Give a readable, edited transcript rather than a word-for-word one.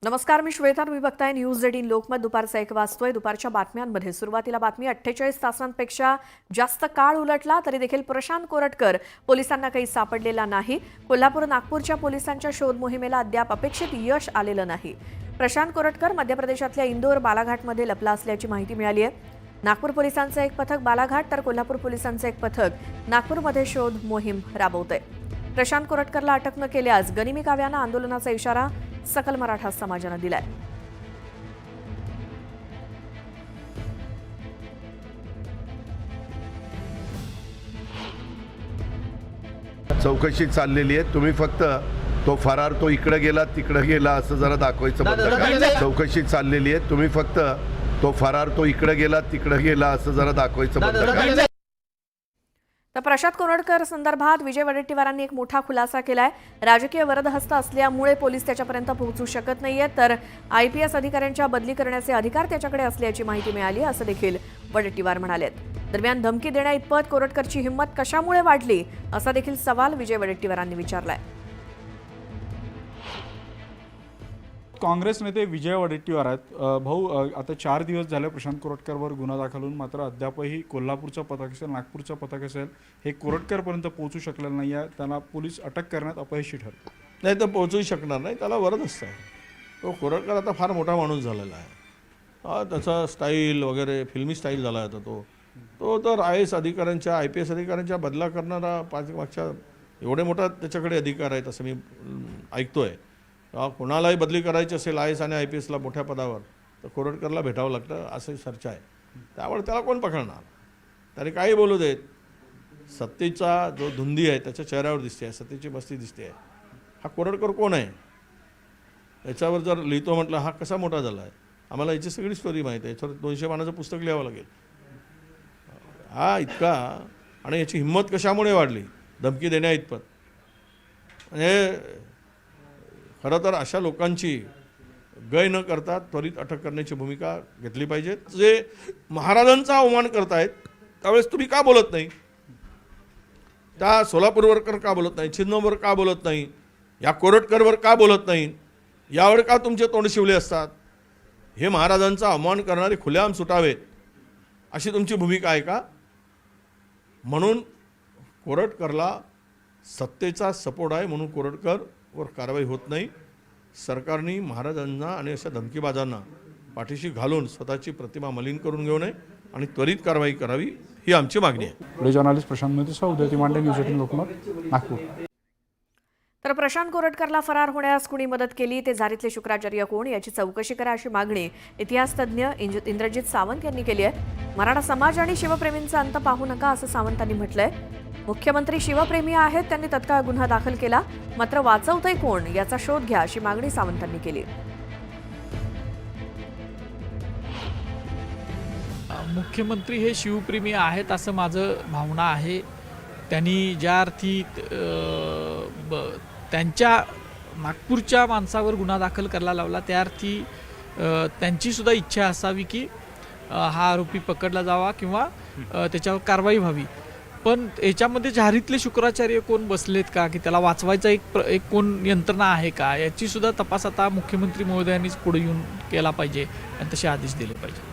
नमस्कार, मी श्वेता. तुम्ही बघताय न्यूज 18 लोकमत. दुपारचा 1 वाजतोय. दुपारच्या बातम्यांमध्ये सुरुवातीला बातमी 48 तासांपेक्षा जास्त काळ उलटला तरी देखील प्रशांत कोरटकर पोलिसांना काही सापडलेला नाही. कोल्हापूर नागपूरच्या पोलिसांच्या शोध मोहिमेला अद्याप अपेक्षित यश आलेलं नाही. प्रशांत कोरटकर मध्य प्रदेशातल्या इंदोर बालाघाटमध्ये लपला असल्याची माहिती मिळाली आहे. नागपूर पोलिसांचं एक पथक बालाघाट तर कोल्हापूर पोलिसांचं एक पथक नागपूरमध्ये शोध मोहीम राबवतंय. प्रशांत कोरटकरला अटक न केल्यास गनिमी काव्यानं आंदोलनाचा इशारा सकल मराठा समाजानं दिलाय. चौकशी चाललेली आहे. तुम्ही फक्त तो फरार तो इकडे गेला तिकडे गेला असं जरा दाखवायचं बंद करा. चौकशी चाललेली आहे. तुम्ही फक्त तो फरार तो इकडे गेला तिकडे गेला असं जरा दाखवायचं बंद करा. तर प्रशांत कोरटकर संदर्भात विजय वडेट्टीवारांनी एक मोठा खुलासा केलाय. राजकीय वरदहस्त असल्यामुळे पोलीस त्याच्यापर्यंत पोहोचू शकत नाहीये, तर IPS अधिकाऱ्यांच्या बदली करण्याचे अधिकार त्याच्याकडे असल्याची माहिती मिळाली असं देखील वडेट्टीवार म्हणालेत. दरम्यान धमकी देण्याइतपत कोरटकरची हिंमत कशामुळे वाढली असा देखील सवाल विजय वडेट्टीवारांनी विचारलाय. काँग्रेस नेते विजय वडेट्टीवार आहेत. भाऊ, आता 4 दिवस झाले प्रशांत कोरटकरवर गुन्हा दाखल होऊन मात्र अद्यापही कोल्हापूरचं पथक असेल नागपूरचं पथक असेल हे कोरटकरपर्यंत पोहोचू शकलेलं नाही आहे. त्यांना पोलीस अटक करण्यात अपयशी ठरले. नाही तर पोहोचूही शकणार नाही. त्याला वरदहस्त आहे. तो कोरटकर आता फार मोठा माणूस झालेला आहे. त्याचा स्टाईल वगैरे फिल्मी स्टाईल झाला आहे. तो तर IAS अधिकाऱ्यांच्या IPS अधिकाऱ्यांच्या बदला करणारा मागच्या एवढे मोठा त्याच्याकडे अधिकार आहेत असं मी ऐकतोय. कोणालाही बदली करायची असेल IAS आणि IPSला मोठ्या पदावर तर कोरटकरला भेटावं लागतं असं चर्चा आहे. त्यामुळे त्याला कोण पकडणार? त्याने काही बोलू देत. सत्तेचा जो धुंदी आहे त्याच्या चेहऱ्यावर दिसते आहे, सत्तेची मस्ती दिसते आहे. हा कोरटकर कोण आहे याच्यावर जर लिहितो म्हटलं हा कसा मोठा झाला आहे आम्हाला याची सगळी स्टोरी माहीत आहे. याच्यावर 200 पानाचं पुस्तक लिहावं लागेल. हा इतका आणि याची हिंमत कशामुळे वाढली धमकी देण्या इतपत. म्हणजे खरं तर अशा लोकांची गय न करता त्वरित अटक करण्याची भूमिका घेतली पाहिजे. जे महाराजांचा अवमान करतायत त्यावेळेस तुम्ही का बोलत नाही? त्या सोलापूरवर का बोलत नाही? छिन्नमवर का बोलत नाही? या कोरटकरवर का बोलत नाही? यावर का तुमचे तोंड शिवले असतात? हे महाराजांचा अवमान करणारे खुलेआम सुटावेत अशी तुमची भूमिका आहे का? म्हणून कोरटकरला सत्तेचा सपोर्ट आहे म्हणून कोरटकरवर कारवाई होत नाही. सरकारने महाराजांना आणि अशा धमकीबाजांना पाठीशी घालून स्वतःची प्रतिमा मलिन करून घेऊ नये आणि त्वरित कारवाई करावी ही आमची मागणी आहे. पुढे जर्नलिस्ट प्रशांत मोतीसह उदय तिमांडे, न्यूज 18 लोकमत, नागपूर. तर प्रशांत कोरटकरला फरार होण्यास कुणी मदत केली, ते झारीतले शुक्राचार्य कोण याची चौकशी करा अशी मागणी इतिहास तज्ज्ञ इंद्रजित सावंत यांनी केली आहे. मराठा समाज आणि शिवप्रेमींचा अंत पाहू नका असं सावंतांनी म्हटलंय. मुख्यमंत्री शिवप्रेमी आहेत, त्यांनी तत्काळ गुन्हा दाखल केला, मात्र वाचवतंय कोण याचा शोध घ्या अशी मागणी सावंतांनी केली. मुख्यमंत्री हे शिवप्रेमी आहेत असं माझं भावना आहे. त्यांनी ज्या अर्थी त्यांच्या नागपूरच्या माणसावर गुन्हा दाखल करायला लावला त्या अर्थी त्यांची सुद्धा इच्छा असावी की हा आरोपी पकडला जावा किंवा त्याच्यावर कारवाई व्हावी. पण याच्यामध्ये झारीतले शुक्राचार्य कोण बसलेत का की त्याला वाचवायचा एक कोण यंत्रणा आहे का याची सुद्धा तपास आता मुख्यमंत्री महोदयांनीच पुढे येऊन केला पाहिजे आणि तसे आदेश दिले पाहिजे.